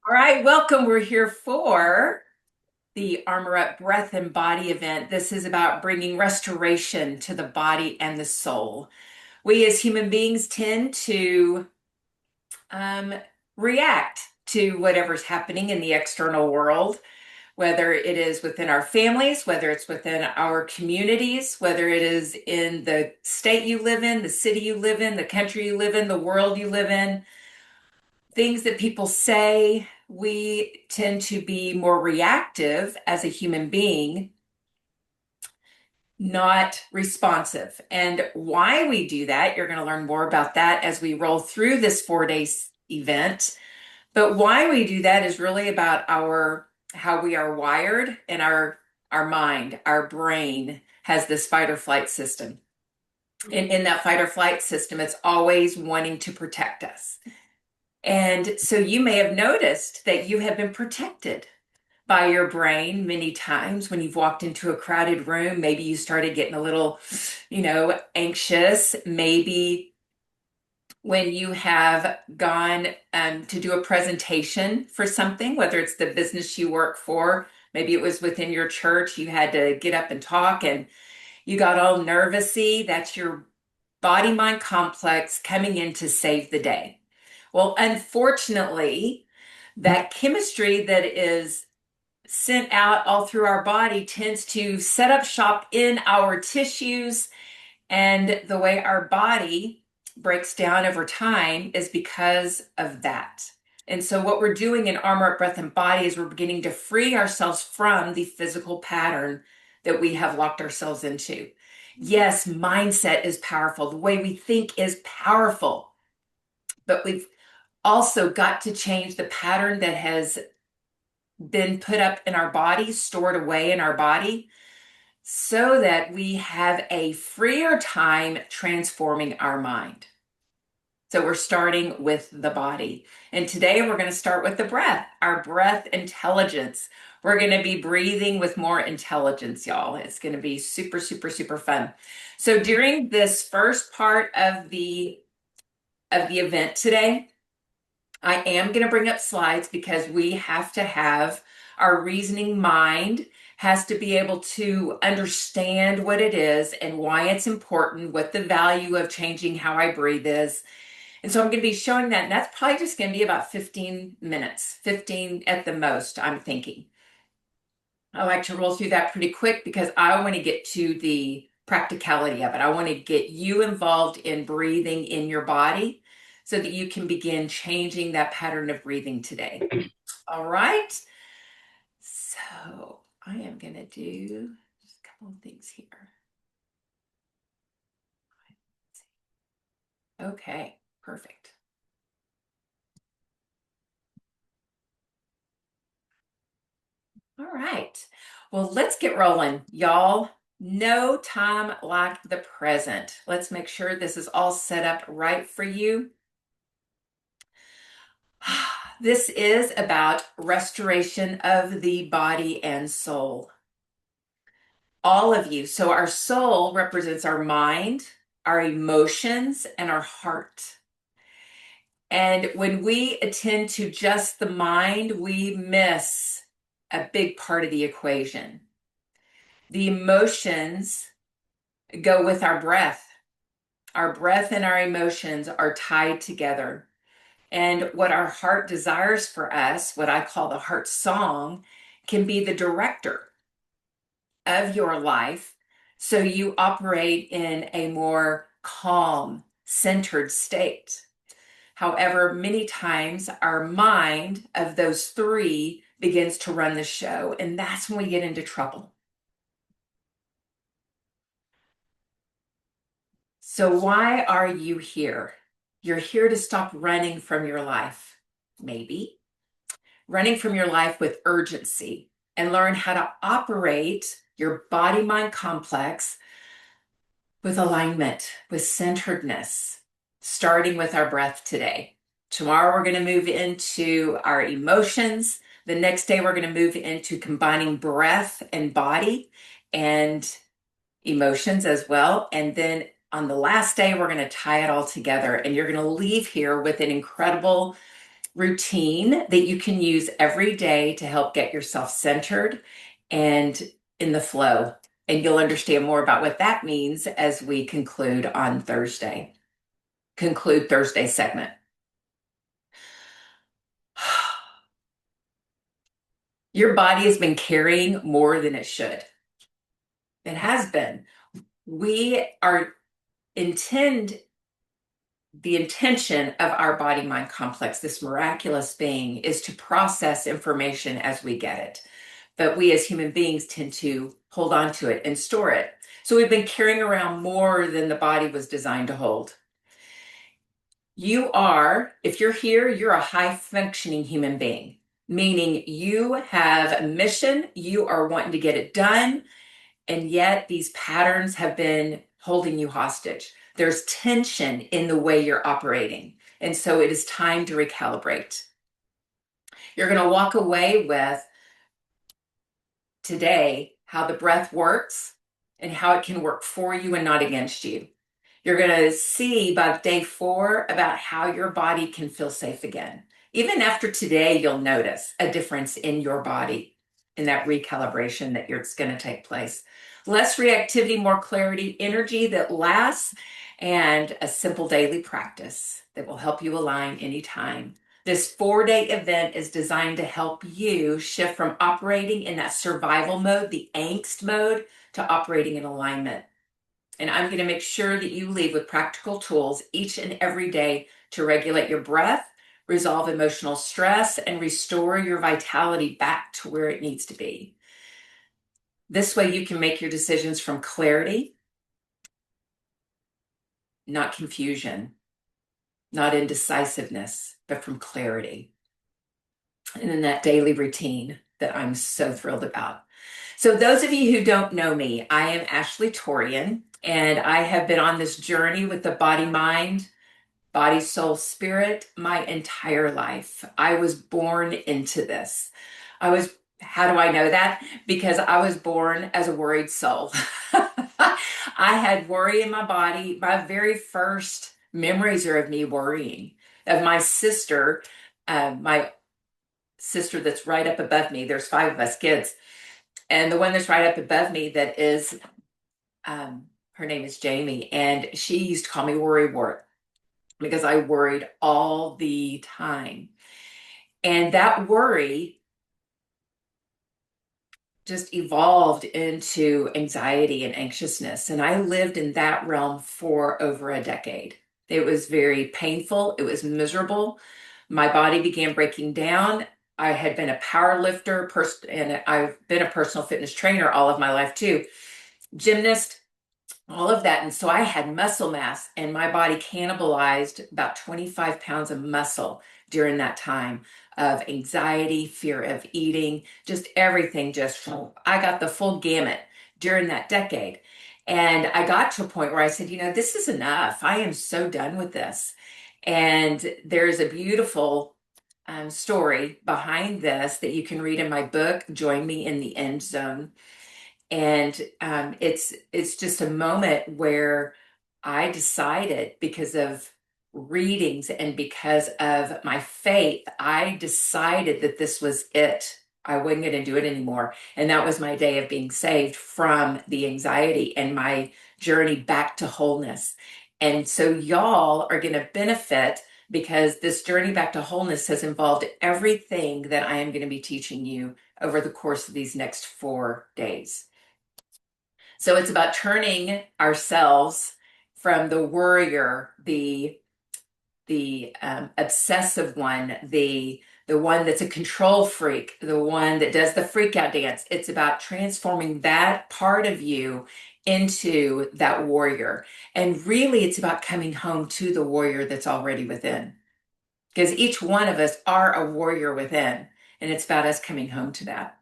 All right, welcome. We're here for the Armor Up Breath and Body event. This is about bringing restoration to the body and the soul. We as human beings tend to um, react to whatever's happening in the external world, whether it is within our families, whether it's within our communities, whether it is in the state you live in, the city you live in, the country you live in, the world you live in. Things that people say, we tend to be more reactive as a human being, not responsive. And why we do that, you're going to learn more about that as we roll through this 4 day event. But why we do that is really about our how we are wired and our mind, our brain has this fight or flight system. And in that fight or flight system, it's always wanting to protect us. And so you may have noticed that you have been protected by your brain many times when you've walked into a crowded room. Maybe you started getting a little, anxious. Maybe when you have gone to do a presentation for something, whether it's the business you work for, maybe it was within your church, you had to get up and talk and you got all nervousy. That's your body mind complex coming in to save the day. Well, unfortunately, that chemistry that is sent out all through our body tends to set up shop in our tissues. And the way our body breaks down over time is because of that. And so, what we're doing in Armor Up Breath and Body is we're beginning to free ourselves from the physical pattern that we have locked ourselves into. Yes, mindset is powerful. The way we think is powerful, but we've also got to change the pattern that has been put up in our body, stored away in our body, so that we have a freer time transforming our mind. So we're starting with the body. And today we're going to start with the breath, our breath intelligence. We're going to be breathing with more intelligence, y'all. It's going to be super, super, super fun. So during this first part of the event today, I am going to bring up slides because we have to have our reasoning mind has to be able to understand what it is and why it's important, what the value of changing how I breathe is. And so I'm going to be showing that, and that's probably just going to be about 15 minutes, 15 at the most, I'm thinking. I like to roll through that pretty quick because I want to get to the practicality of it. I want to get you involved in breathing in your body so that you can begin changing that pattern of breathing today. All right. So I am going to do just a couple of things here. Okay, perfect. All right. Well, let's get rolling. Y'all, no time like the present. Let's make sure this is all set up right for you. This is about restoration of the body and soul. All of you. So our soul represents our mind, our emotions, and our heart. And when we attend to just the mind, we miss a big part of the equation. The emotions go with our breath. Our breath and our emotions are tied together. And what our heart desires for us, what I call the heart song, can be the director of your life. So you operate in a more calm, centered state. However, many times our mind of those three begins to run the show, and that's when we get into trouble. So, why are you here? You're here to stop running from your life, maybe. Running from your life with urgency and learn how to operate your body mind complex with alignment, with centeredness, starting with our breath today. Tomorrow, we're going to move into our emotions. The next day, we're going to move into combining breath and body and emotions as well. And then on the last day, we're going to tie it all together. And you're going to leave here with an incredible routine that you can use every day to help get yourself centered and in the flow. And you'll understand more about what that means as we conclude Thursday's segment. Your body has been carrying more than it should. It has been. We are intend the intention of our body mind complex, this miraculous being, is to process information as we get it. But we as human beings tend to hold on to it and store it. So we've been carrying around more than the body was designed to hold. If you're here, you're a high functioning human being, meaning you have a mission, you are wanting to get it done, and yet these patterns have been holding you hostage. There's tension in the way you're operating. And so it is time to recalibrate. You're going to walk away with today how the breath works and how it can work for you and not against you. You're going to see by day 4 about how your body can feel safe again. Even after today, you'll notice a difference in your body in that recalibration that's going to take place. Less reactivity, more clarity, energy that lasts, and a simple daily practice that will help you align anytime. This 4-day event is designed to help you shift from operating in that survival mode, the angst mode, to operating in alignment. And I'm going to make sure that you leave with practical tools each and every day to regulate your breath, resolve emotional stress, and restore your vitality back to where it needs to be. This way you can make your decisions from clarity, not confusion, not indecisiveness, but from clarity. And in that daily routine that I'm so thrilled about. So those of you who don't know me, I am Ashley Torian, and I have been on this journey with the body, mind, body, soul, spirit my entire life. I was born into this. How do I know that? Because I was born as a worried soul. I had worry in my body. My very first memories are of me worrying, of my sister that's right up above me. There's 5 of us kids. And the one that's right up above me that is, her name is Jamie. And she used to call me worrywart because I worried all the time. And that worry just evolved into anxiety and anxiousness. And I lived in that realm for over a decade. It was very painful. It was miserable. My body began breaking down. I had been a power lifter, and I've been a personal fitness trainer all of my life too, gymnast, all of that. And so I had muscle mass, and my body cannibalized about 25 pounds of muscle during that time of anxiety, fear of eating, just everything. I got the full gamut during that decade. And I got to a point where I said, this is enough. I am so done with this. And there's a beautiful story behind this that you can read in my book, Join Me in the End Zone. And it's just a moment where I decided, because of readings and because of my faith, I decided that this was it. I wasn't going to do it anymore. And that was my day of being saved from the anxiety and my journey back to wholeness. And so y'all are going to benefit, because this journey back to wholeness has involved everything that I am going to be teaching you over the course of these next 4 days. So it's about turning ourselves from the worrier, the obsessive one, the one that's a control freak, the one that does the freak out dance. It's about transforming that part of you into that warrior. And really, it's about coming home to the warrior that's already within. Because each one of us are a warrior within, and it's about us coming home to that.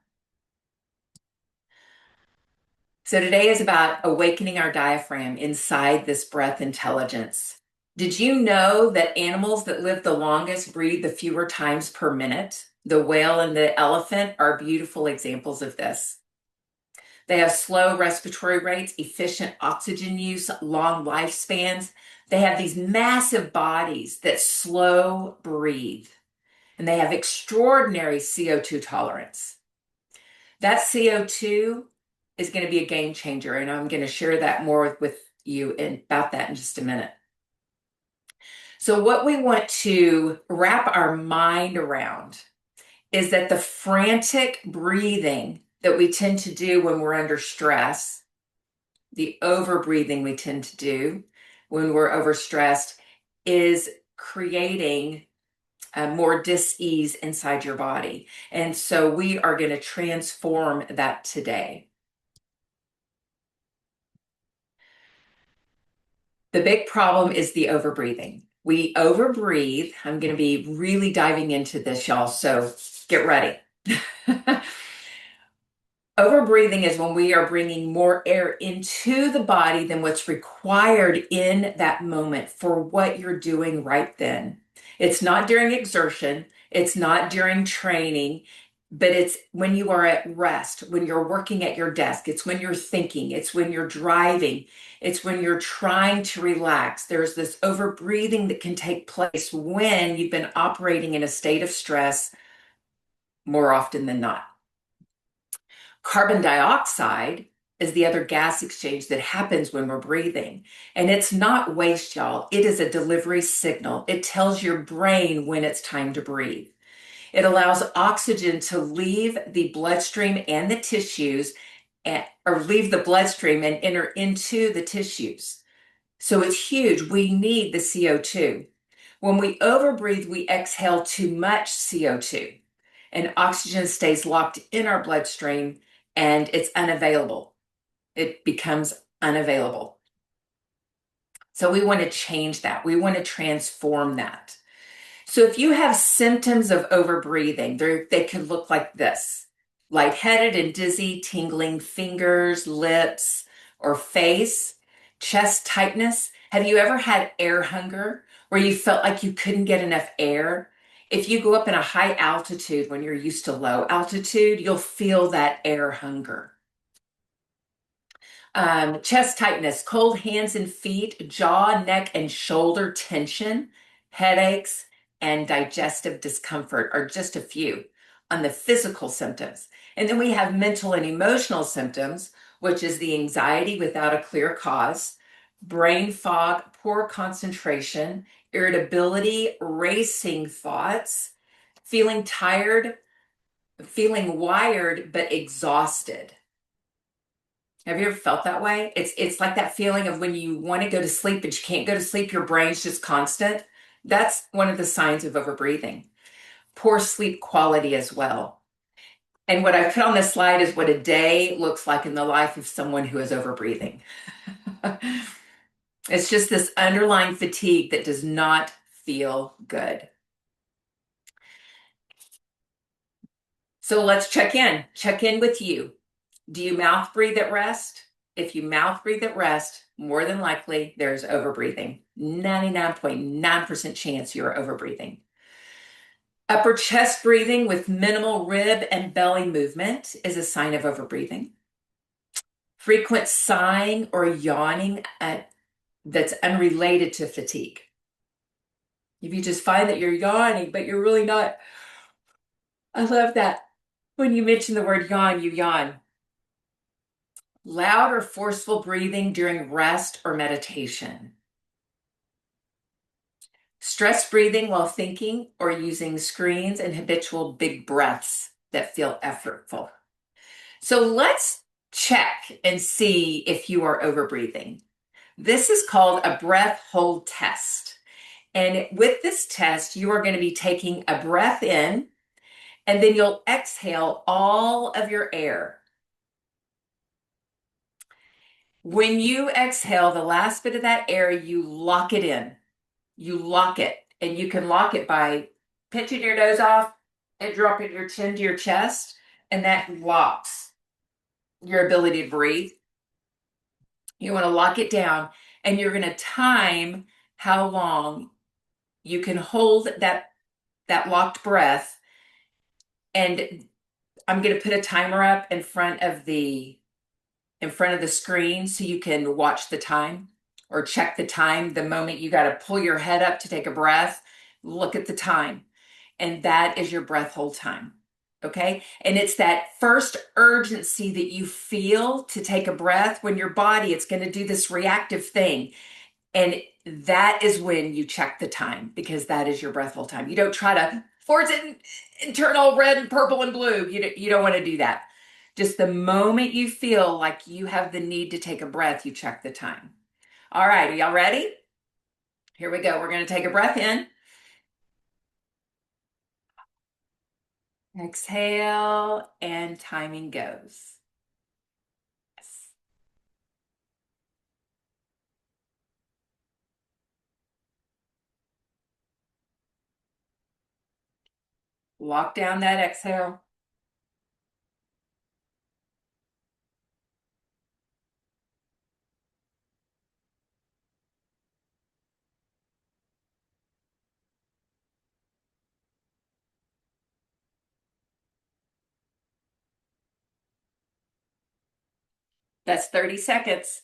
So today is about awakening our diaphragm inside this breath intelligence. Did you know that animals that live the longest breathe the fewer times per minute? The whale and the elephant are beautiful examples of this. They have slow respiratory rates, efficient oxygen use, long lifespans. They have these massive bodies that slow breathe. and they have extraordinary CO2 tolerance. That CO2 is going to be a game changer, and I'm going to share that more with you about that in just a minute. So what we want to wrap our mind around is that the frantic breathing that we tend to do when we're under stress, the over breathing we tend to do when we're overstressed, is creating more dis-ease inside your body. And so we are going to transform that today. The big problem is the overbreathing. We overbreathe. I'm going to be really diving into this, y'all, so get ready. Overbreathing is when we are bringing more air into the body than what's required in that moment for what you're doing right then. It's not during exertion, it's not during training, but it's when you are at rest, when you're working at your desk, it's when you're thinking, it's when you're driving, it's when you're trying to relax. There's this overbreathing that can take place when you've been operating in a state of stress more often than not. Carbon dioxide is the other gas exchange that happens when we're breathing. And it's not waste, y'all. It is a delivery signal. It tells your brain when it's time to breathe. It allows oxygen to leave the bloodstream and the tissues, or leave the bloodstream and enter into the tissues. So it's huge. We need the CO2. When we overbreathe, we exhale too much CO2, and oxygen stays locked in our bloodstream and it's unavailable. It becomes unavailable. So we want to change that. We want to transform that. So if you have symptoms of overbreathing, they could look like this: lightheaded and dizzy, tingling fingers, lips, or face, chest tightness. Have you ever had air hunger where you felt like you couldn't get enough air? If you go up in a high altitude when you're used to low altitude, you'll feel that air hunger. Chest tightness, cold hands and feet, jaw, neck, and shoulder tension, headaches, and digestive discomfort are just a few on the physical symptoms. And then we have mental and emotional symptoms, which is the anxiety without a clear cause, brain fog, poor concentration, irritability, racing thoughts, feeling tired, feeling wired but exhausted. Have you ever felt that way? It's like that feeling of when you want to go to sleep but you can't go to sleep, your brain's just constant. That's one of the signs of overbreathing. Poor sleep quality as well. And what I put on this slide is what a day looks like in the life of someone who is overbreathing. It's just this underlying fatigue that does not feel good. So let's check in with you. Do you mouth breathe at rest? If you mouth breathe at rest, more than likely there's overbreathing. 99.9% chance you're overbreathing. Upper chest breathing with minimal rib and belly movement is a sign of overbreathing. Frequent sighing or yawning that's unrelated to fatigue. If you just find that you're yawning, but you're really not, I love that. When you mention the word yawn, you yawn. Loud or forceful breathing during rest or meditation. Stress breathing while thinking or using screens, and habitual big breaths that feel effortful. So let's check and see if you are overbreathing. This is called a breath hold test. And with this test, you are going to be taking a breath in, and then you'll exhale all of your air. When you exhale the last bit of that air, you lock it in. You lock it, and you can lock it by pinching your nose off and dropping your chin to your chest, and that locks your ability to breathe. You want to lock it down, and you're going to time how long you can hold that locked breath. And I'm going to put a timer up in front of the screen so you can watch the time or check the time the moment you got to pull your head up to take a breath. Look at the time. and that is your breath hold time. Okay. And it's that first urgency that you feel to take a breath when your body, it's going to do this reactive thing. And that is when you check the time, because that is your breath hold time. You don't try to force it and turn all red and purple and blue. You don't want to do that. Just the moment you feel like you have the need to take a breath, you check the time. All right. Are y'all ready? Here we go. We're going to take a breath in. Exhale, and timing goes. Yes. Lock down that exhale. That's 30 seconds.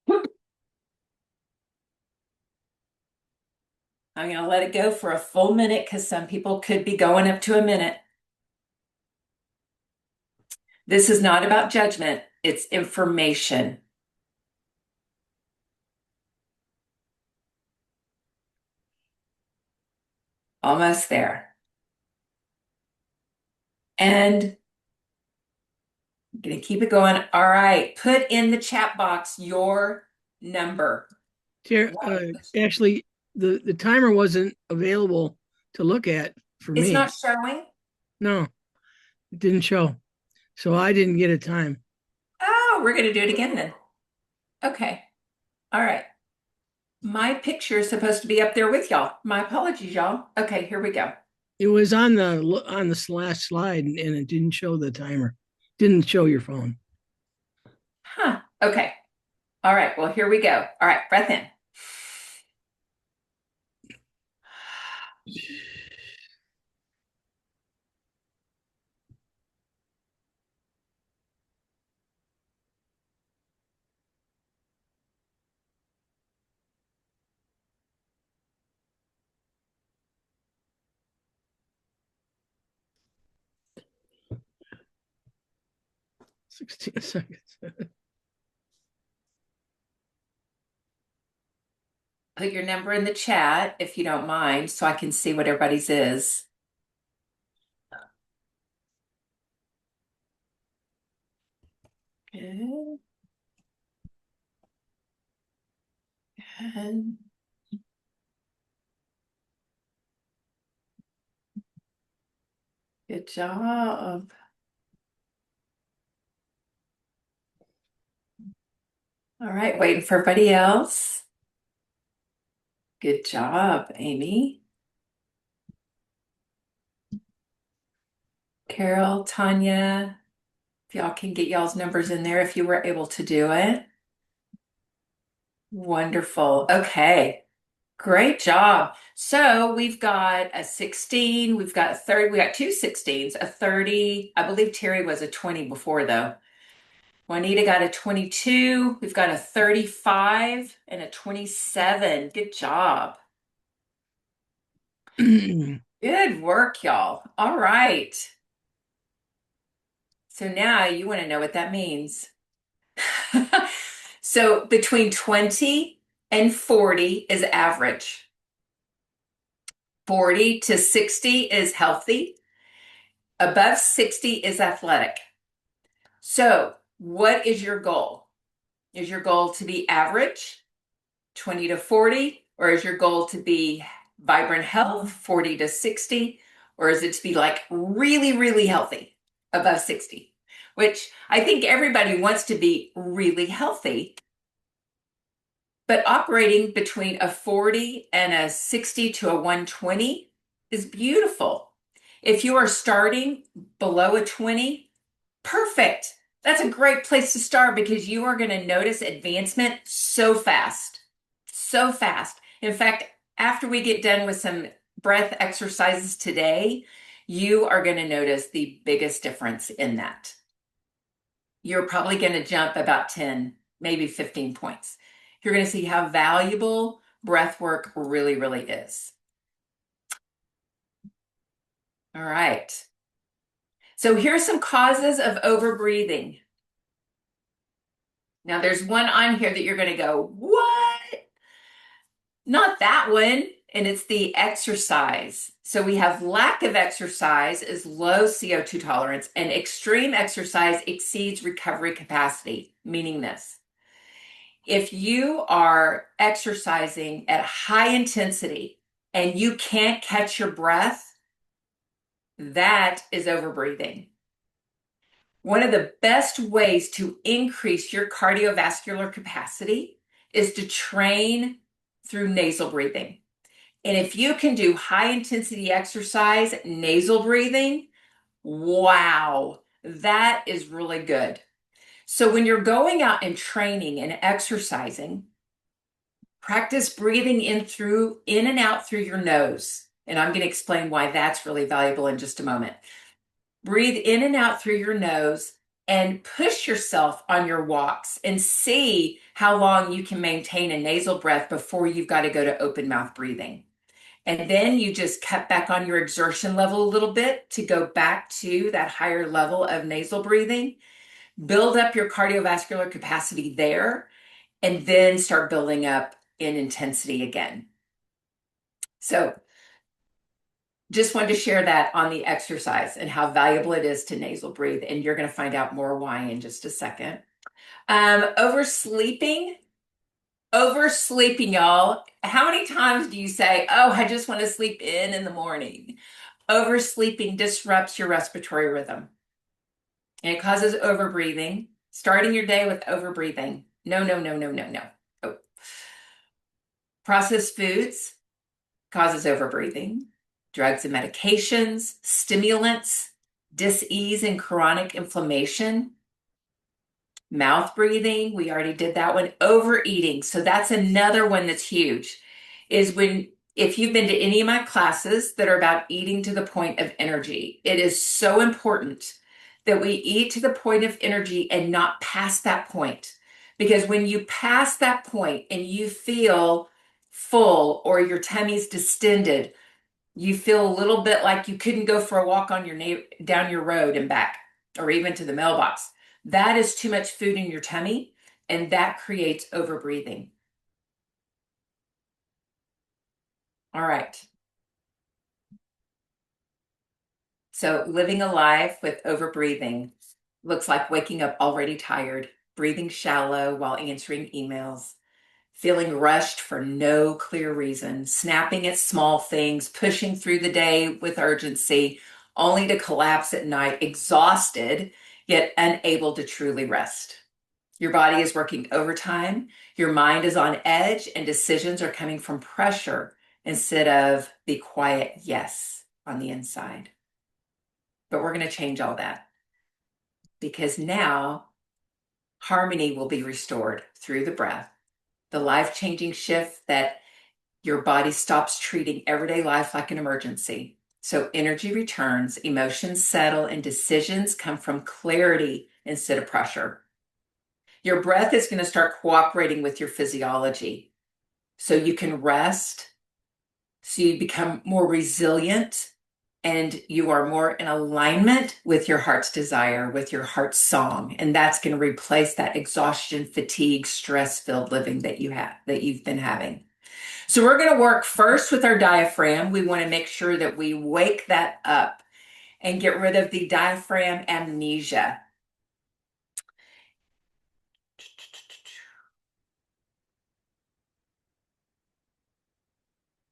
I'm going to let it go for a full minute because some people could be going up to a minute. This is not about judgment, it's information. Almost there. And I'm going to keep it going. All right. Put in the chat box your number. Actually, the timer wasn't available to look at for me. It's not showing? No, it didn't show. So I didn't get a time. Oh, we're going to do it again then. Okay. All right. My picture is supposed to be up there with y'all. My apologies, y'all. Okay, here we go. It was on the last slide and it didn't show the timer. Didn't show your phone. Huh. Okay. All right. Well, here we go. All right. Breath in. $16 seconds. Put your number in the chat if you don't mind, so I can see what everybody's is. Good. Good. Good job. All right, waiting for everybody else. Good job, Amy. Carol, Tanya, if y'all can get y'all's numbers in there if you were able to do it. Wonderful. Okay. Great job. So we've got a 16, we've got a 30, we got two 16s, a 30. I believe Terry was a 20 before though. Juanita got a 22. We've got a 35 and a 27. Good job. Good work, y'all. All right. So now you want to know what that means. So between 20 and 40 is average. 40 to 60 is healthy. Above 60 is athletic. So what is your goal? Is your goal to be average, 20 to 40, or is your goal to be vibrant health, 40 to 60, or is it to be like really, really healthy, above 60? Which I think everybody wants to be really healthy, but operating between a 40 and a 60 to a 120 is beautiful. If you are starting below a 20, perfect. That's a great place to start because you are going to notice advancement so fast. So fast. In fact, after we get done with some breath exercises today, you are going to notice the biggest difference in that. You're probably going to jump about 10, maybe 15 points. You're going to see how valuable breath work really, really is. All right. So here's some causes of overbreathing. Now there's one on here that you're going to go, what? Not that one. And it's the exercise. So we have lack of exercise is low CO2 tolerance, and extreme exercise exceeds recovery capacity, meaning this. If you are exercising at high intensity and you can't catch your breath, that is overbreathing. One of the best ways to increase your cardiovascular capacity is to train through nasal breathing. And if you can do high intensity exercise, nasal breathing, wow, that is really good. So when you're going out and training and exercising, practice breathing in and out through your nose. And I'm going to explain why that's really valuable in just a moment. Breathe in and out through your nose and push yourself on your walks and see how long you can maintain a nasal breath before you've got to go to open mouth breathing. And then you just cut back on your exertion level a little bit to go back to that higher level of nasal breathing. Build up your cardiovascular capacity there, and then start building up in intensity again. So just wanted to share that on the exercise and how valuable it is to nasal breathe. And you're going to find out more why in just a second. Oversleeping. Oversleeping, y'all. How many times do you say, oh, I just want to sleep in the morning? Oversleeping disrupts your respiratory rhythm. And it causes overbreathing. Starting your day with overbreathing. No, no, no, no, no, no. Oh. Processed foods causes overbreathing. Drugs and medications, stimulants, dis-ease and chronic inflammation, mouth breathing, we already did that one. Overeating, so that's another one that's huge, is when, if you've been to any of my classes that are about eating to the point of energy, it is so important that we eat to the point of energy and not past that point. Because when you pass that point and you feel full or your tummy's distended, you feel a little bit like you couldn't go for a walk on down your road and back, or even to the mailbox. That is too much food in your tummy, and that creates overbreathing. All right. So living a life with overbreathing looks like waking up already tired, breathing shallow while answering emails, feeling rushed for no clear reason, snapping at small things, pushing through the day with urgency, only to collapse at night, exhausted, yet unable to truly rest. Your body is working overtime, your mind is on edge, and decisions are coming from pressure instead of the quiet yes on the inside. But we're going to change all that, because now harmony will be restored through the breath, the life-changing shift that your body stops treating everyday life like an emergency. So energy returns, emotions settle, and decisions come from clarity instead of pressure. Your breath is going to start cooperating with your physiology so you can rest, so you become more resilient, and you are more in alignment with your heart's desire, with your heart's song. And that's going to replace that exhaustion, fatigue, stress-filled living that you've been having. So we're going to work first with our diaphragm. We want to make sure that we wake that up and get rid of the diaphragm amnesia.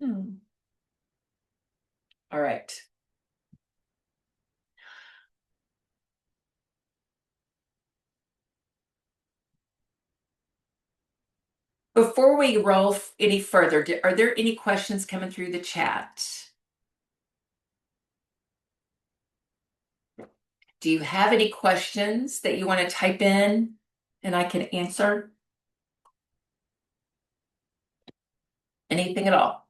All right. Before we roll any further, are there any questions coming through the chat? Do you have any questions that you want to type in and I can answer? Anything at all?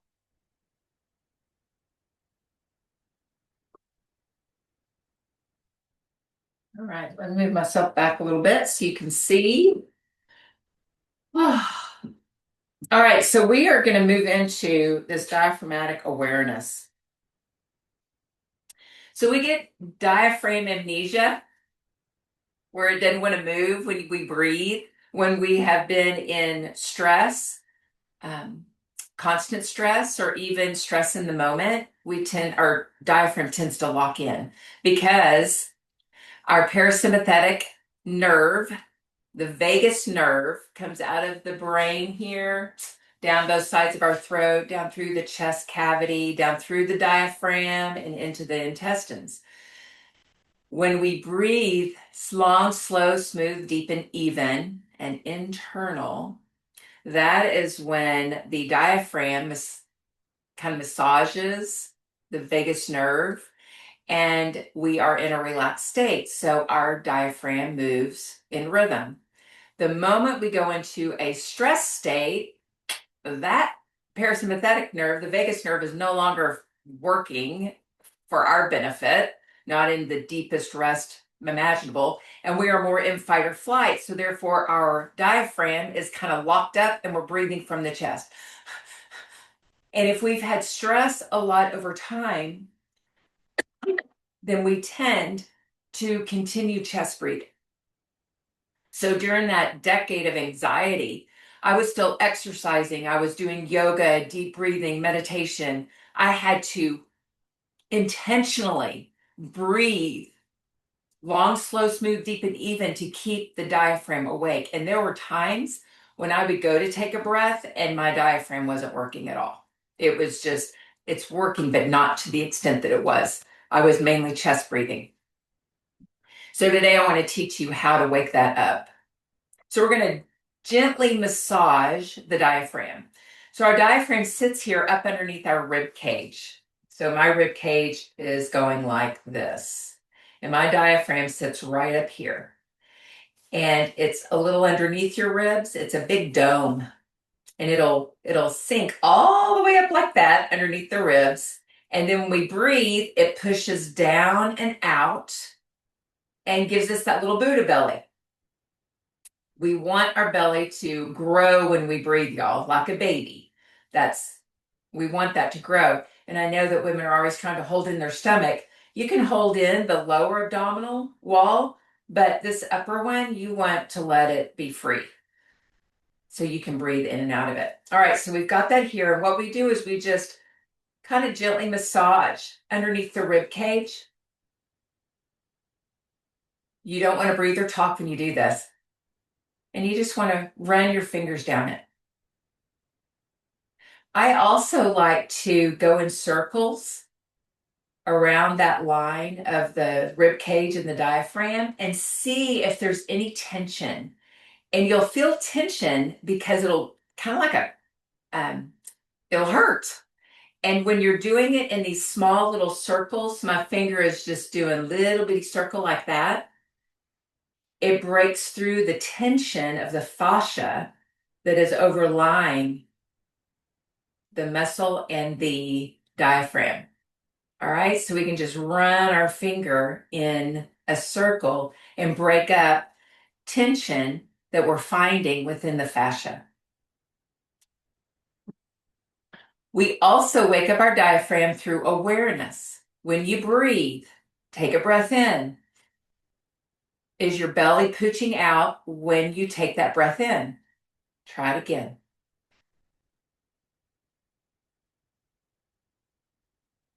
All right, let me move myself back a little bit so you can see. All right, so we are going to move into this diaphragmatic awareness. So we get diaphragm amnesia, where it doesn't want to move when we breathe, when we have been in stress, um, constant stress, or even stress in the moment. Our diaphragm tends to lock in because our parasympathetic nerve, the vagus nerve, comes out of the brain here, down both sides of our throat, down through the chest cavity, down through the diaphragm, and into the intestines. When we breathe long, slow, smooth, deep, and even, and internal, that is when the diaphragm kind of massages the vagus nerve and we are in a relaxed state. So our diaphragm moves in rhythm. The moment we go into a stress state, that parasympathetic nerve, the vagus nerve, is no longer working for our benefit, not in the deepest rest imaginable. And we are more in fight or flight. So therefore, our diaphragm is kind of locked up and we're breathing from the chest. And if we've had stress a lot over time, then we tend to continue chest breathing. So during that decade of anxiety, I was still exercising. I was doing yoga, deep breathing, meditation. I had to intentionally breathe long, slow, smooth, deep, and even to keep the diaphragm awake. And there were times when I would go to take a breath and my diaphragm wasn't working at all. It was just, it's working, but not to the extent that it was. I was mainly chest breathing. So today I want to teach you how to wake that up. So we're going to gently massage the diaphragm. So our diaphragm sits here up underneath our rib cage. So my rib cage is going like this. And my diaphragm sits right up here. And it's a little underneath your ribs. It's a big dome. And it'll sink all the way up like that underneath the ribs. And then when we breathe, it pushes down and out and gives us that little Buddha belly. We want our belly to grow when we breathe, y'all, like a baby. We want that to grow. And I know that women are always trying to hold in their stomach. You can hold in the lower abdominal wall, but this upper one, you want to let it be free so you can breathe in and out of it. All right, so we've got that here. And what we do is we just kind of gently massage underneath the rib cage. You don't want to breathe or talk when you do this. And you just want to run your fingers down it. I also like to go in circles around that line of the rib cage and the diaphragm and see if there's any tension. And you'll feel tension because it'll kind of like it'll hurt. And when you're doing it in these small little circles, my finger is just doing a little bitty circle like that. It breaks through the tension of the fascia that is overlying the muscle and the diaphragm. All right, so we can just run our finger in a circle and break up tension that we're finding within the fascia. We also wake up our diaphragm through awareness. When you breathe, take a breath in. Is your belly pooching out when you take that breath in? Try it again.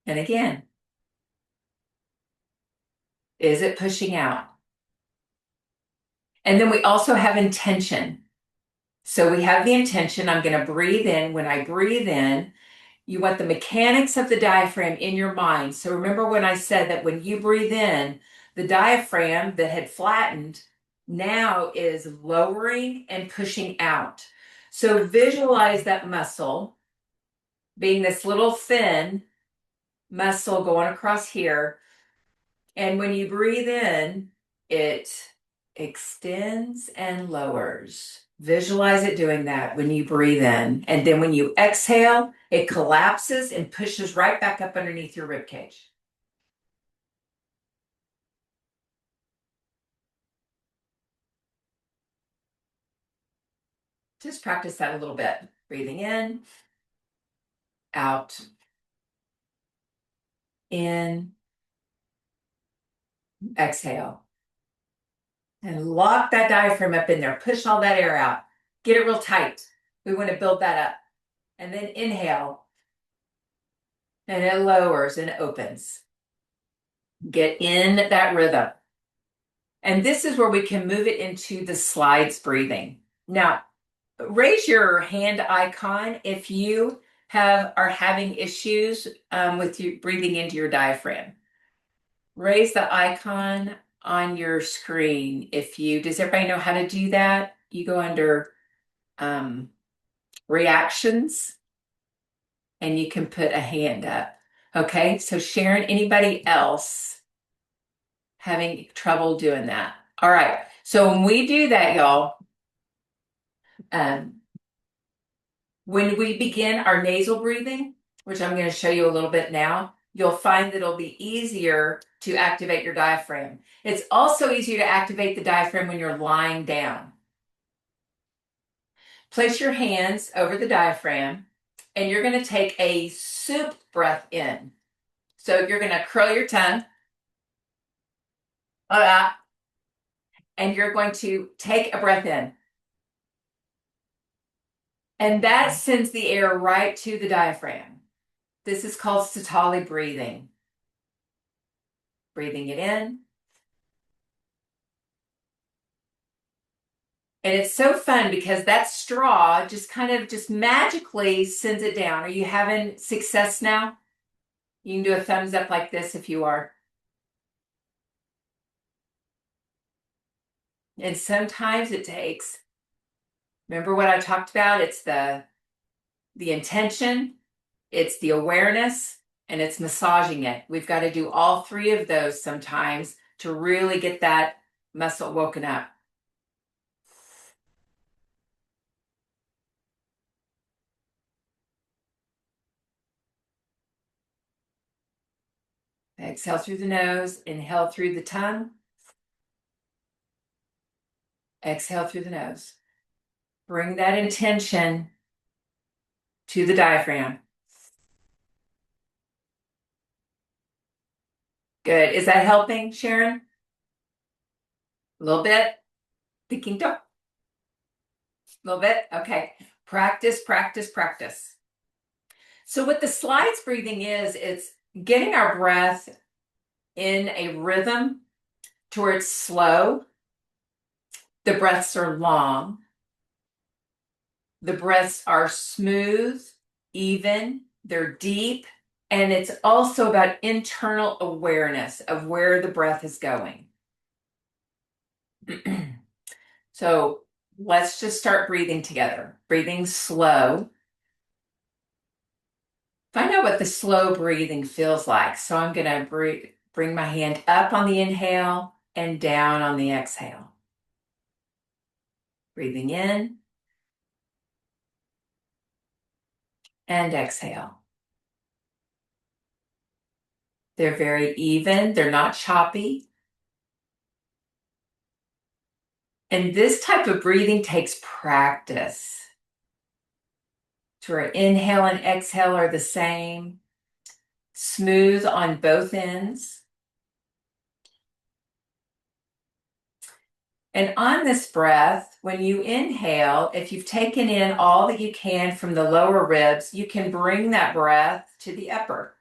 And again. Is it pushing out? And then we also have intention. So we have the intention, I'm going to breathe in. When I breathe in, you want the mechanics of the diaphragm in your mind. So remember when I said that when you breathe in, the diaphragm that had flattened now is lowering and pushing out. So visualize that muscle being this little thin muscle going across here. And when you breathe in, it extends and lowers. Visualize it doing that when you breathe in. And then when you exhale, it collapses and pushes right back up underneath your rib cage. Just practice that a little bit. Breathing in, Exhale. And lock that diaphragm up in there. Push all that air out. Get it real tight. We want to build that up. And then inhale. And it lowers and opens. Get in that rhythm. And this is where we can move it into the slides breathing. Now, raise your hand icon if you are having issues with you breathing into your diaphragm. Raise the icon on your screen. Does everybody know how to do that? You go under reactions and you can put a hand up. Okay, so Sharon, anybody else having trouble doing that? All right, so when we do that, y'all, um, when we begin our nasal breathing, which I'm going to show you a little bit now, you'll find that it'll be easier to activate your diaphragm. It's also easier to activate the diaphragm when you're lying down. Place your hands over the diaphragm, and you're going to take a soup breath in. So you're going to curl your tongue, and you're going to take a breath in. And that sends the air right to the diaphragm. This is called Sitali breathing. Breathing it in. And it's so fun because that straw just kind of just magically sends it down. Are you having success now? You can do a thumbs up like this if you are. And sometimes it takes, remember what I talked about? It's the intention, it's the awareness, and it's massaging it. We've got to do all three of those sometimes to really get that muscle woken up. Exhale through the nose, inhale through the tongue, exhale through the nose. Bring that intention to the diaphragm. Good. Is that helping, Sharon? A little bit? Thinking a little bit? Okay. Practice, practice, practice. So what the slides breathing is, it's getting our breath in a rhythm to where it's slow. The breaths are long. The breaths are smooth, even, they're deep, and it's also about internal awareness of where the breath is going. So let's just start breathing together. Breathing slow. Find out what the slow breathing feels like. So I'm going to bring my hand up on the inhale and down on the exhale. Breathing in and exhale. They're very even. They're not choppy. And this type of breathing takes practice. So our inhale and exhale are the same. Smooth on both ends. And on this breath, when you inhale, if you've taken in all that you can from the lower ribs, you can bring that breath to the upper.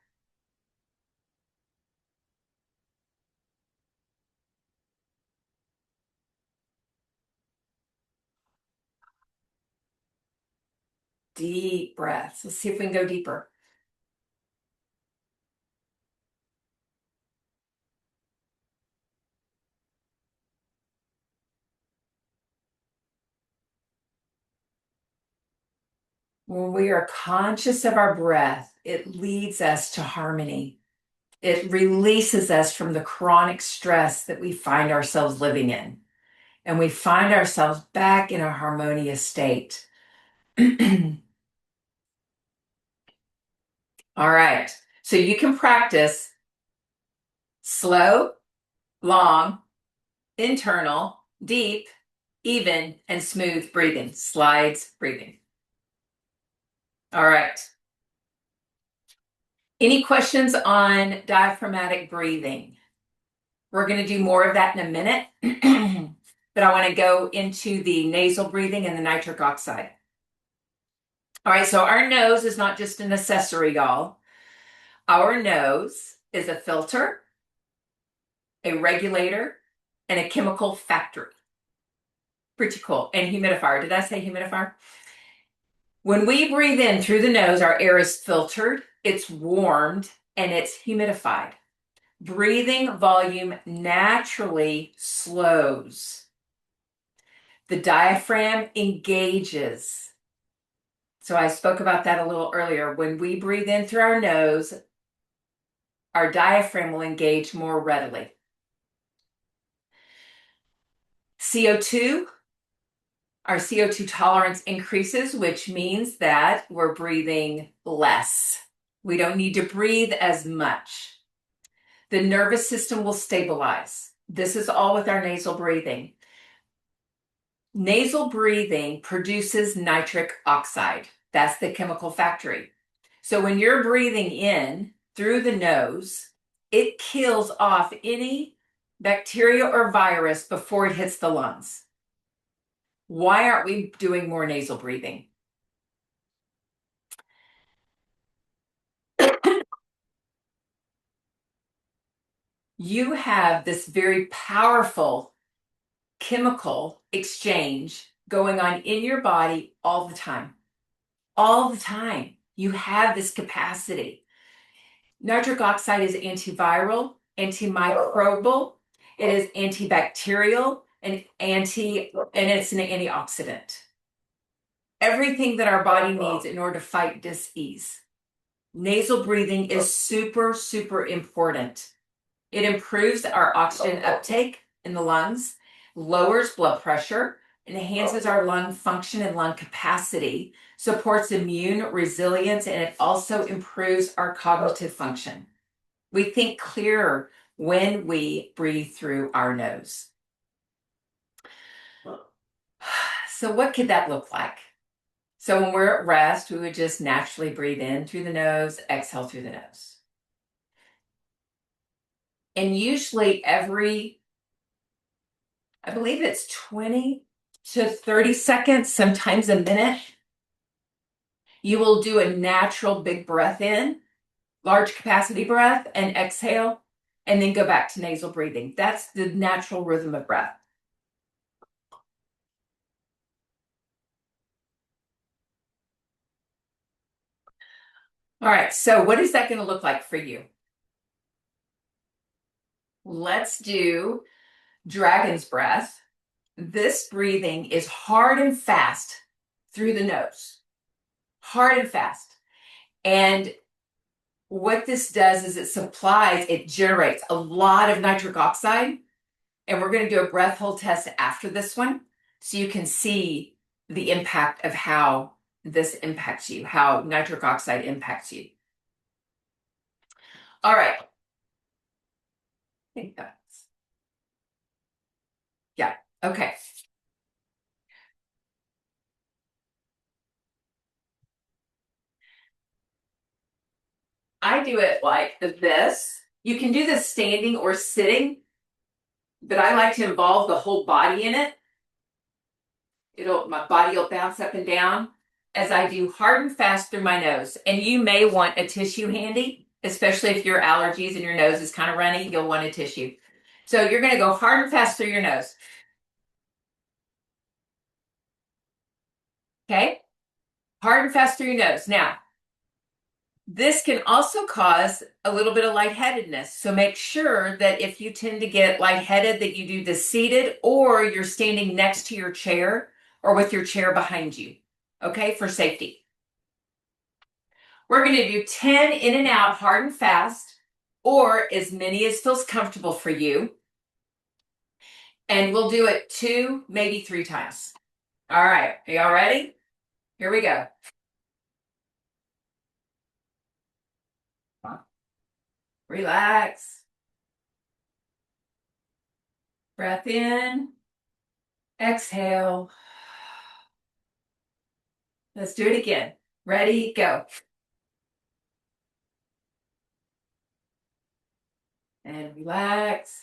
Deep breaths. Let's see if we can go deeper. When we are conscious of our breath, it leads us to harmony. It releases us from the chronic stress that we find ourselves living in. And we find ourselves back in a harmonious state. All right. So you can practice slow, long, internal, deep, even, and smooth breathing. Slides breathing. All right. Any questions on diaphragmatic breathing? We're going to do more of that in a minute, but I want to go into the nasal breathing and the nitric oxide. All right, so our nose is not just an accessory, y'all. Our nose is a filter, a regulator, and a chemical factory. Pretty cool. And humidifier. Did I say humidifier? When we breathe in through the nose, our air is filtered, it's warmed, and it's humidified. Breathing volume naturally slows. The diaphragm engages. So I spoke about that a little earlier. When we breathe in through our nose, our diaphragm will engage more readily. CO2, our CO2 tolerance increases, which means that we're breathing less. We don't need to breathe as much. The nervous system will stabilize. This is all with our nasal breathing. Nasal breathing produces nitric oxide. That's the chemical factory. So when you're breathing in through the nose, it kills off any bacteria or virus before it hits the lungs. Why aren't we doing more nasal breathing? You have this very powerful chemical exchange going on in your body all the time. All the time. You have this capacity. Nitric oxide is antiviral, antimicrobial, it is antibacterial, and it's an antioxidant. Everything that our body needs in order to fight disease. Nasal breathing is super, super important. It improves our oxygen uptake in the lungs, lowers blood pressure, enhances our lung function and lung capacity, supports immune resilience, and it also improves our cognitive function. We think clearer when we breathe through our nose. So what could that look like? So when we're at rest, we would just naturally breathe in through the nose, exhale through the nose. And usually I believe it's 20 to 30 seconds, sometimes a minute, you will do a natural big breath in, large capacity breath, and exhale, and then go back to nasal breathing. That's the natural rhythm of breath. All right, so what is that going to look like for you? Let's do dragon's breath. This breathing is hard and fast through the nose. Hard and fast. And what this does is it generates a lot of nitric oxide. And we're going to do a breath hold test after this one so you can see the impact of how this impacts you, how nitric oxide impacts you. All right. I think that's, yeah, okay. I do it like this. You can do this standing or sitting, but I like to involve the whole body in it. My body will bounce up and down as I do hard and fast through my nose. And you may want a tissue handy, especially if your allergies and your nose is kind of runny, you'll want a tissue. So you're going to go hard and fast through your nose. Okay? Hard and fast through your nose. Now, this can also cause a little bit of lightheadedness. So make sure that if you tend to get lightheaded, that you do this seated or you're standing next to your chair or with your chair behind you. Okay, for safety. We're going to do 10 in and out hard and fast, or as many as feels comfortable for you. And we'll do it 2, maybe 3 times. All right, are y'all ready? Here we go. Relax. Breath in. Exhale. Let's do it again. Ready, go. And relax.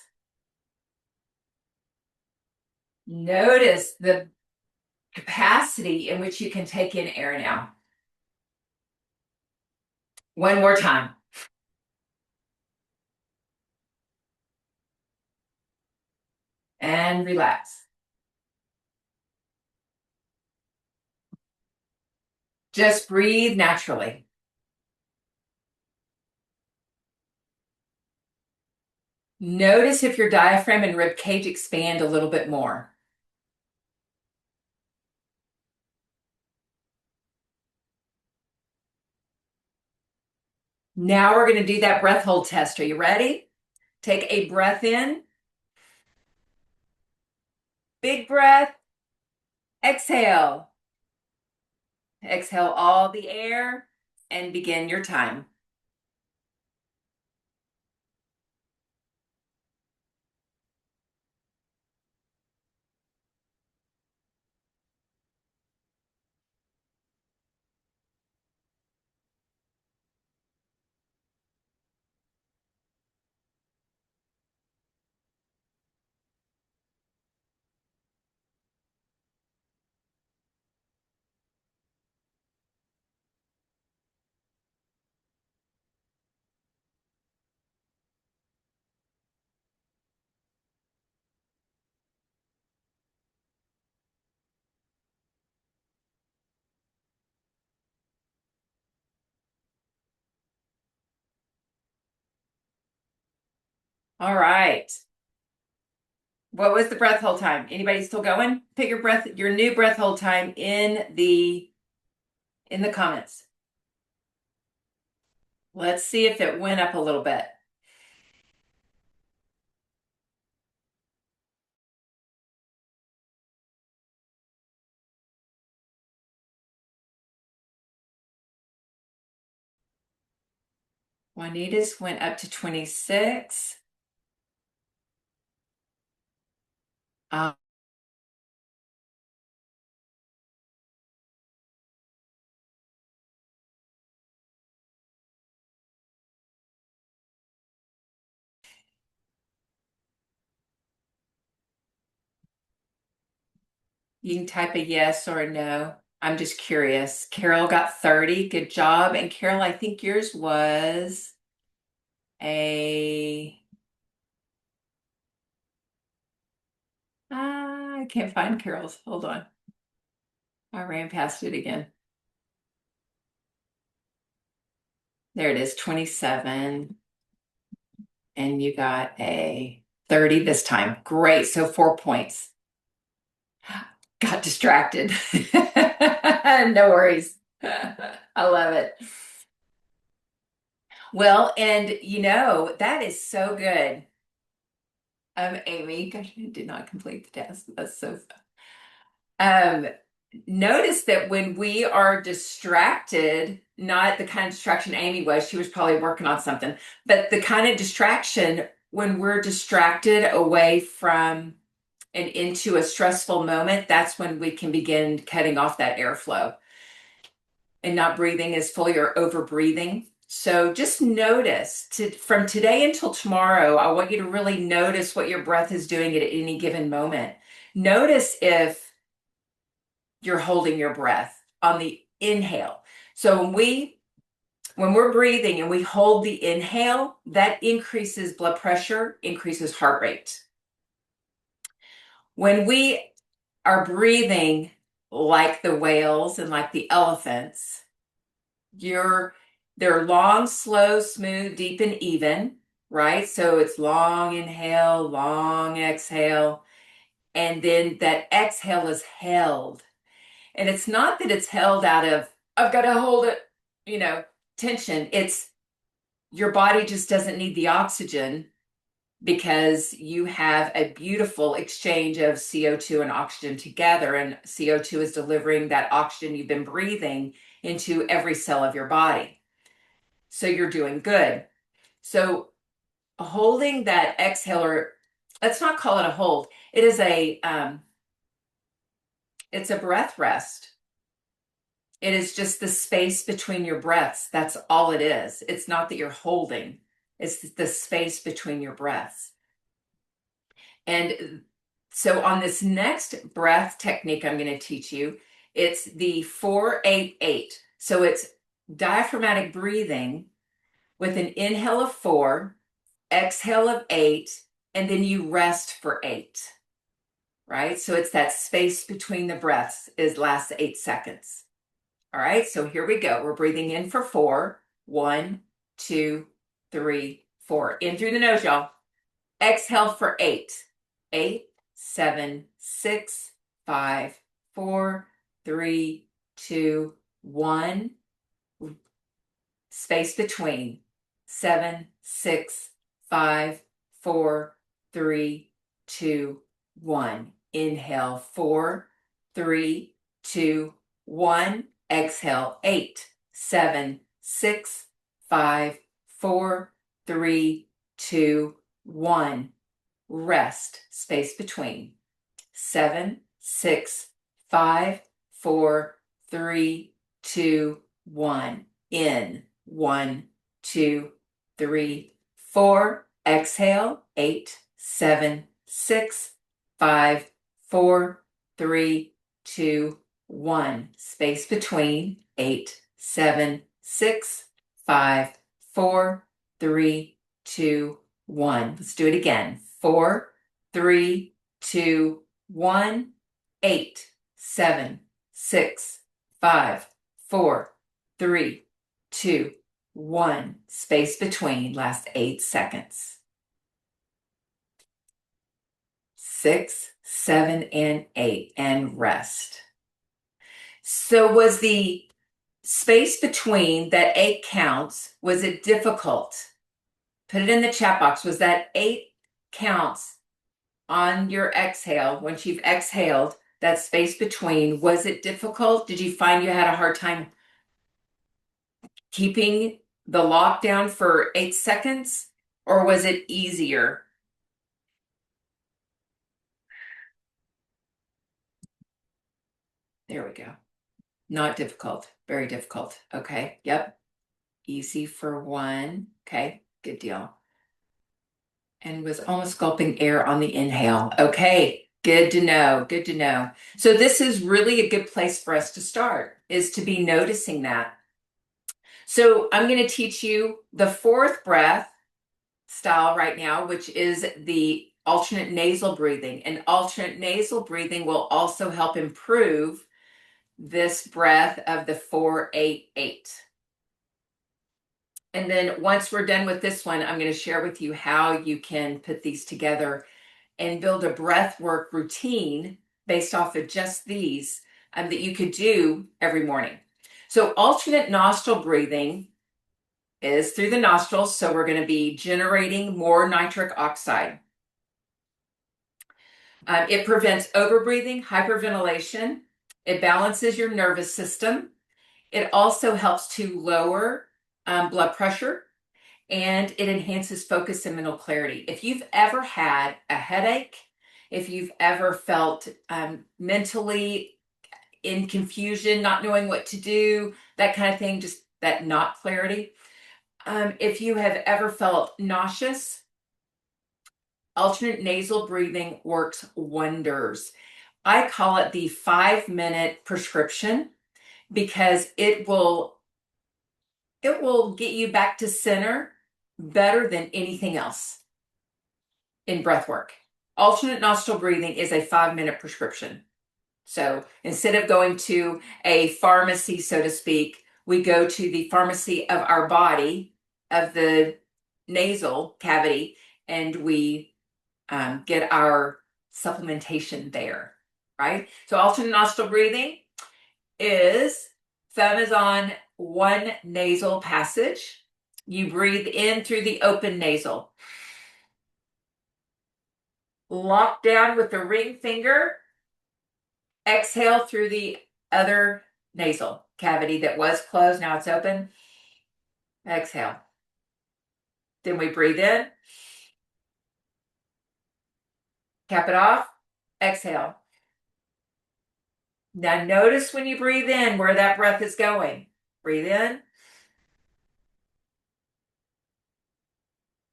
Notice the capacity in which you can take in air now. One more time. And relax. Just breathe naturally. Notice if your diaphragm and rib cage expand a little bit more. Now we're going to do that breath hold test. Are you ready? Take a breath in. Big breath. Exhale. Exhale all the air and begin your time. All right. What was the breath hold time? Anybody still going? Put your new breath hold time in the comments. Let's see if it went up a little bit. Juanita's went up to 26. Um, you can type a yes or a no. I'm just curious. Carol got 30. Good job. And Carol, I think yours was a I can't find Carol's. Hold on. I ran past it again. There it is, 27. And you got a 30 this time. Great. So 4 points. Got distracted. No worries. I love it. Well, and that is so good. Amy, gosh, I did not complete the test. That's so fun. Notice that when we are distracted, not the kind of distraction Amy was, she was probably working on something, but the kind of distraction when we're distracted away from and into a stressful moment, that's when we can begin cutting off that airflow and not breathing as fully or over breathing. So just notice from today until tomorrow, I want you to really notice what your breath is doing at any given moment. Notice if you're holding your breath on the inhale. So when we're breathing and we hold the inhale, that increases blood pressure, increases heart rate. When we are breathing like the whales and like the elephants, they're long, slow, smooth, deep, and even, right? So it's long inhale, long exhale, and then that exhale is held. And it's not that it's held out of, I've got to hold it, tension. It's your body just doesn't need the oxygen because you have a beautiful exchange of CO2 and oxygen together. And CO2 is delivering that oxygen you've been breathing into every cell of your body. So you're doing good. So holding that exhale, or let's not call it a hold. It is it's a breath rest. It is just the space between your breaths. That's all it is. It's not that you're holding. It's the space between your breaths. And So on this next breath technique I'm going to teach you, it's the 4-8-8. So it's diaphragmatic breathing with an inhale of 4, exhale of 8, and then you rest for 8, right? So it's that space between the breaths is lasts 8 seconds. All right, so here we go. We're breathing in for 4. 1, 2, 3, 4. In through the nose, y'all. Exhale for 8. 8, 7, 6, 5, 4, 3, 2, 1. Space between. 7, 6, 5, 4, 3, 2, 1. Inhale 4, 3, 2, 1. Exhale 8, 7, 6, 5, 4, 3, 2, 1. Rest. Space between. 7, 6, 5, 4, 3, 2, 1. In. 1, 2, 3, 4. Exhale. 8, 7, 6, 5, 4, 3, 2, 1. Space between. 8, 7, 6, 5, 4, 3, 2, 1. Let's do it again. 4, 3, 2, 1. 8, 7, 6, 5, 4, 3, 2, 1. Space between. Last 8 seconds. 6, 7, and 8. And rest. So was the space between that 8 counts, was it difficult? Put it in the chat box. Was that 8 counts on your exhale, once you've exhaled, that space between, was it difficult? Did you find you had a hard time keeping the lockdown for 8 seconds? Or was it easier? There we go. Not difficult. Very difficult. Okay. Yep. Easy for 1. Okay. Good deal. And was almost gulping air on the inhale. Okay. Good to know. Good to know. So this is really a good place for us to start, is to be noticing that. So I'm going to teach you the 4th breath style right now, which is the alternate nasal breathing. And alternate nasal breathing will also help improve this breath of the 4-8-8. And then once we're done with this one, I'm going to share with you how you can put these together and build a breath work routine based off of just these that you could do every morning. So alternate nostril breathing is through the nostrils, so we're going to be generating more nitric oxide. It prevents overbreathing, hyperventilation. It balances your nervous system. It also helps to lower blood pressure, and it enhances focus and mental clarity. If you've ever had a headache, if you've ever felt mentally in confusion, not knowing what to do, that kind of thing, just that not clarity. If you have ever felt nauseous, alternate nasal breathing works wonders. I call it the 5-minute prescription because it will get you back to center better than anything else in breath work. Alternate nostril breathing is a 5-minute prescription. So instead of going to a pharmacy, so to speak, we go to the pharmacy of our body, of the nasal cavity, and we get our supplementation there, right? So alternate nostril breathing is thumb is on one nasal passage. You breathe in through the open nasal. Lock down with the ring finger. Exhale through the other nasal cavity that was closed. Now it's open. Exhale. Then we breathe in. Cap it off. Exhale. Now notice when you breathe in where that breath is going. Breathe in.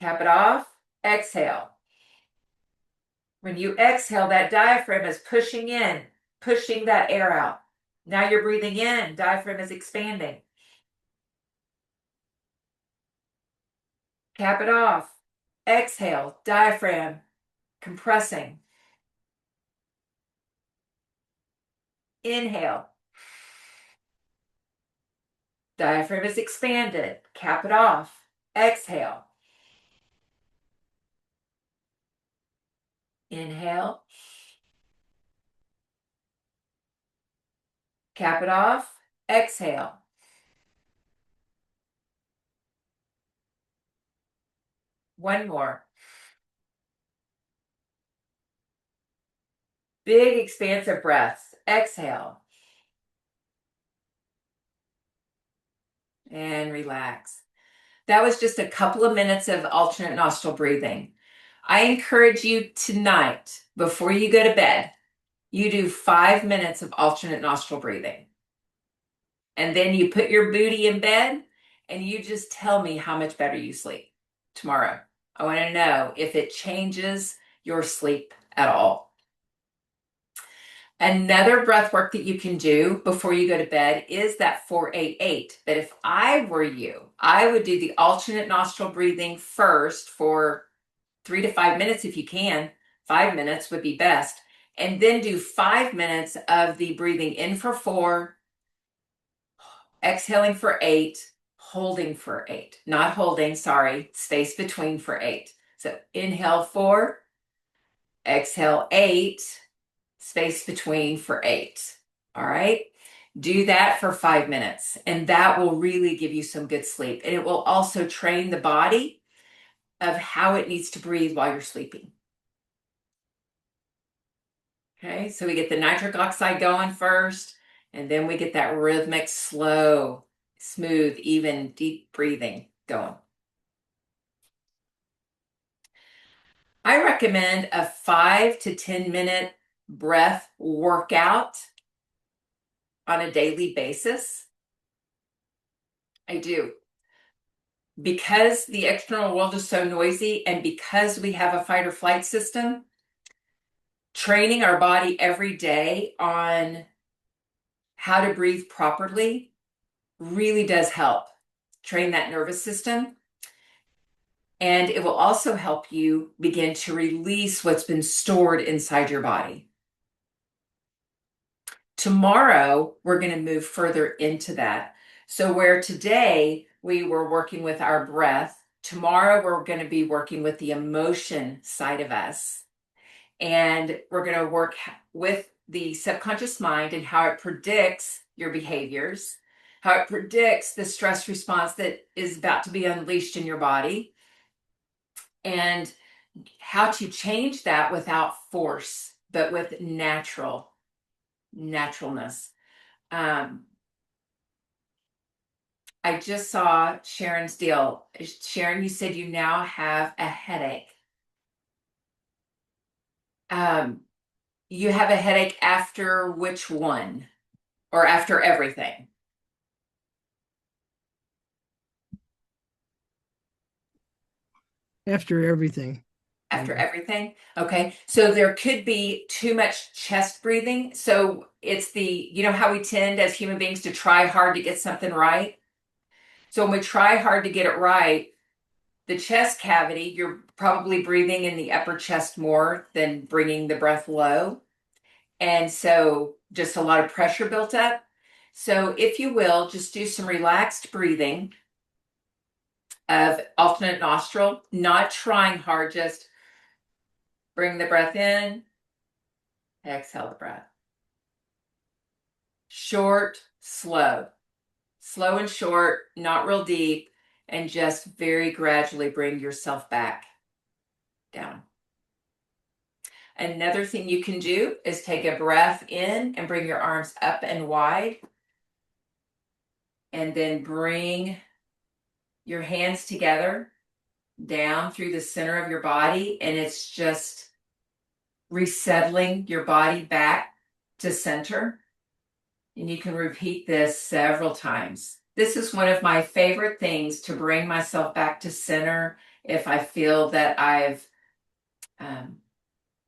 Cap it off. Exhale. When you exhale, that diaphragm is pushing in, pushing that air out. Now you're breathing in, diaphragm is expanding. Cap it off. Exhale, diaphragm compressing. Inhale. Diaphragm is expanded. Cap it off. Exhale. Inhale. Cap it off. Exhale. One more. Big expansive breaths. Exhale. And relax. That was just a couple of minutes of alternate nostril breathing. I encourage you tonight, before you go to bed, you do 5 minutes of alternate nostril breathing. And then you put your booty in bed and you just tell me how much better you sleep tomorrow. I want to know if it changes your sleep at all. Another breath work that you can do before you go to bed is that 4-8-8. But if I were you, I would do the alternate nostril breathing first for 3 to 5 minutes if you can. 5 minutes would be best. And then do 5 minutes of the breathing in for 4, exhaling for 8, holding for 8. Not holding, sorry, space between for 8. So inhale 4, exhale 8, space between for 8. All right. Do that for 5 minutes, and that will really give you some good sleep. And it will also train the body of how it needs to breathe while you're sleeping. Okay, so we get the nitric oxide going first, and then we get that rhythmic, slow, smooth, even deep breathing going. I recommend a 5 to 10 minute breath workout on a daily basis. I do. Because the external world is so noisy and because we have a fight or flight system, training our body every day on how to breathe properly really does help train that nervous system. And it will also help you begin to release what's been stored inside your body. Tomorrow, we're going to move further into that. So where today we were working with our breath, tomorrow we're going to be working with the emotion side of us. And we're going to work with the subconscious mind and how it predicts your behaviors, how it predicts the stress response that is about to be unleashed in your body, and how to change that without force, but with naturalness. I just saw Sharon's deal. Sharon, you said you now have a headache. You have a headache after which one? Or after everything? After everything. After everything? Okay. So there could be too much chest breathing. So it's you know how we tend as human beings to try hard to get something right? So when we try hard to get it right, the chest cavity, you're probably breathing in the upper chest more than bringing the breath low. And so just a lot of pressure built up. So if you will, just do some relaxed breathing of alternate nostril, not trying hard, just bring the breath in, exhale the breath. Short, slow. Slow and short, not real deep, and just very gradually bring yourself back down. Another thing you can do is take a breath in and bring your arms up and wide. And then bring your hands together down through the center of your body. And it's just resettling your body back to center. And you can repeat this several times. This is one of my favorite things to bring myself back to center if I feel that I've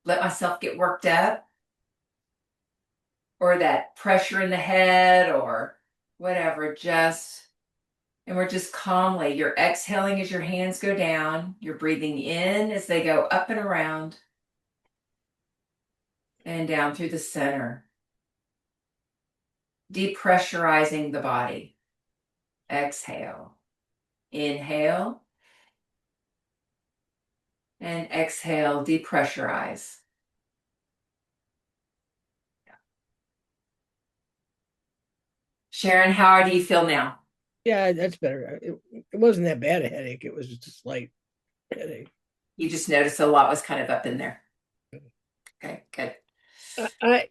let myself get worked up, or that pressure in the head or whatever. And we're just calmly, you're exhaling as your hands go down, you're breathing in as they go up and around and down through the center, depressurizing the body. Exhale, inhale, and exhale, depressurize. Sharon, how do you feel now? Yeah, that's better. It wasn't that bad a headache. It was just a slight headache. You just noticed a lot was kind of up in there. Okay, good. I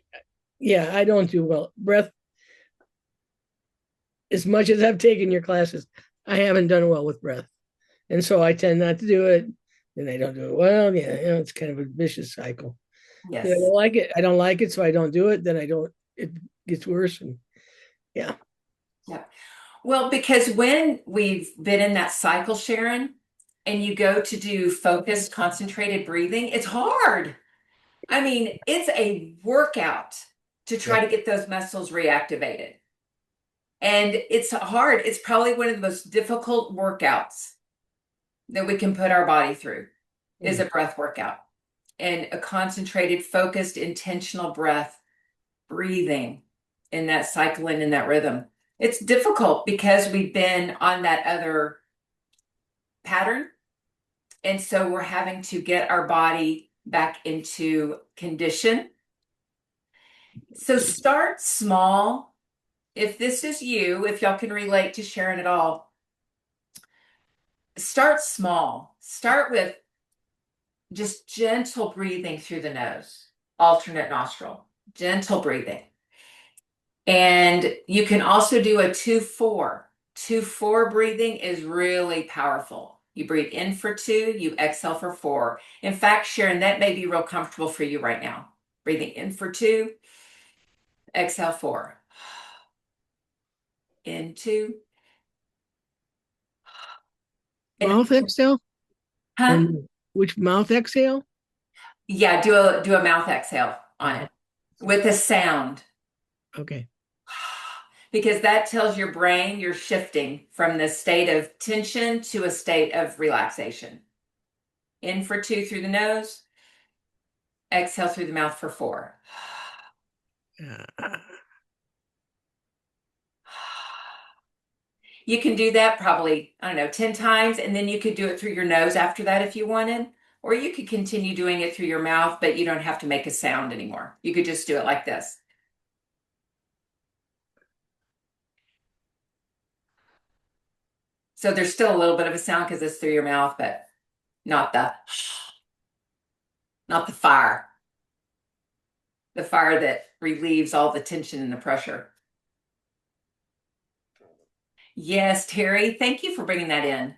yeah, I don't do well. Breath, as much as I've taken your classes, I haven't done well with breath. And so I tend not to do it. And I don't do it well. Yeah, it's kind of a vicious cycle. I Yes. don't like it. I don't like it, so I don't do it. Then I don't. It gets worse, and yeah. Yeah. Well, because when we've been in that cycle, Sharon, and you go to do focused, concentrated breathing, it's hard. I mean, it's a workout to try Yep. to get those muscles reactivated. And it's hard. It's probably one of the most difficult workouts that we can put our body through is Mm. a breath workout and a concentrated, focused, intentional breath breathing in that cycle and in that rhythm. It's difficult because we've been on that other pattern. And so we're having to get our body back into condition. So start small. If this is you, if y'all can relate to Sharon at all, start small. Start with just gentle breathing through the nose, alternate nostril, gentle breathing. And you can also do a 2-4. 2-4 breathing is really powerful. You breathe in for 2, you exhale for 4. In fact, Sharon, that may be real comfortable for you right now. Breathing in for 2, exhale 4. In 2. And Mouth exhale, or huh? which mouth exhale? Yeah, do a mouth exhale on Uh, it with a sound. okay. Because that tells your brain you're shifting from the state of tension to a state of relaxation. In for 2 through the nose, exhale through the mouth for 4. Uh, You can do that probably, I don't know, 10 times, and then you could do it through your nose after that if you wanted. Or you could continue doing it through your mouth, but you don't have to make a sound anymore. You could just do it like this. So there's still a little bit of a sound because it's through your mouth, but not the not the fire that relieves all the tension and the pressure. Yes, Terry, thank you for bringing that in.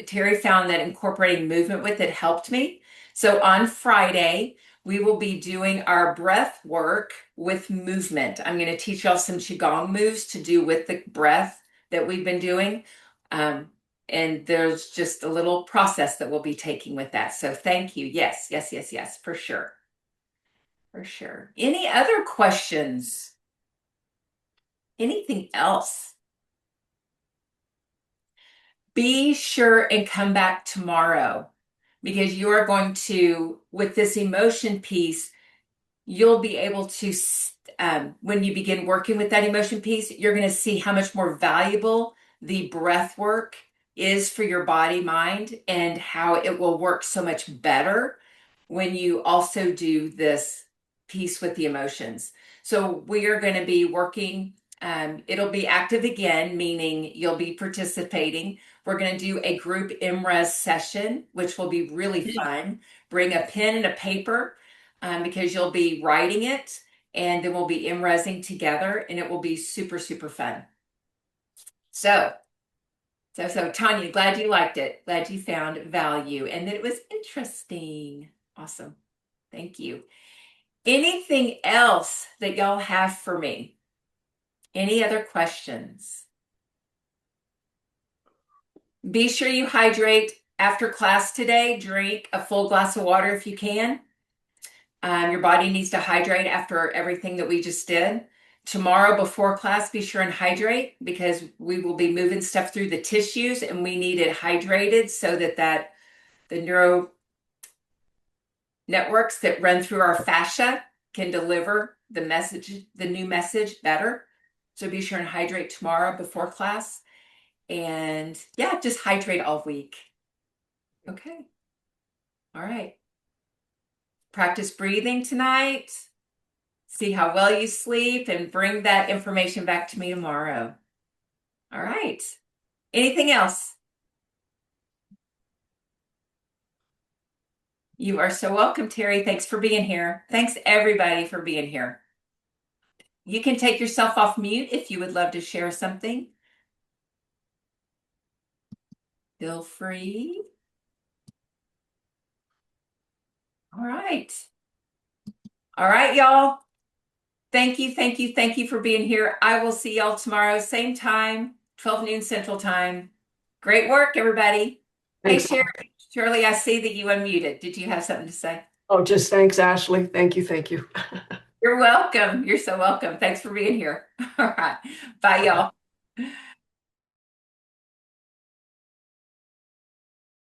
Terry found that incorporating movement with it helped me. So on Friday, we will be doing our breath work with movement. I'm going to teach y'all some Qigong moves to do with the breath that we've been doing. Um, and there's just a little process that we'll be taking with that. So thank you. Yes, yes, yes, yes, for sure. For sure. Any other questions? Anything else? Be sure and come back tomorrow because you are going to, with this emotion piece, you'll be able to, when you begin working with that emotion piece, you're going to see how much more valuable the breath work is for your body, mind, and how it will work so much better when you also do this piece with the emotions. So we are going to be working, it'll be active again, meaning you'll be participating. We're going to do a group MRES session, which will be really fun. Bring a pen and a paper because you'll be writing it and then we'll be MRESing together and it will be super, super fun. So, so Tanya, glad you liked it. Glad you found value and that it was interesting. Awesome. Thank you. Anything else that y'all have for me? Any other questions? Be sure you hydrate after class today. Drink a full glass of water if you can. Your body needs to hydrate after everything that we just did. Tomorrow before class, be sure and hydrate because we will be moving stuff through the tissues and we need it hydrated so that the neuro networks that run through our fascia can deliver the message, the new message better. So be sure and hydrate tomorrow before class. And yeah, just hydrate all week. Okay. All right. Practice breathing tonight. See how well you sleep and bring that information back to me tomorrow. All right. Anything else? You are so welcome, Terry. Thanks for being here. Thanks, everybody, for being here. You can take yourself off mute if you would love to share something. Feel free. All right. All right, y'all. Thank you, thank you, thank you for being here. I will see y'all tomorrow, same time, 12 noon Central Time. Great work, everybody. Hey, Thanks. Shirley, I see that you unmuted. Did you have something to say? Oh, just thanks, Ashley. Thank you. Thank you. You're welcome. You're so welcome. Thanks for being here. All right. Bye, y'all.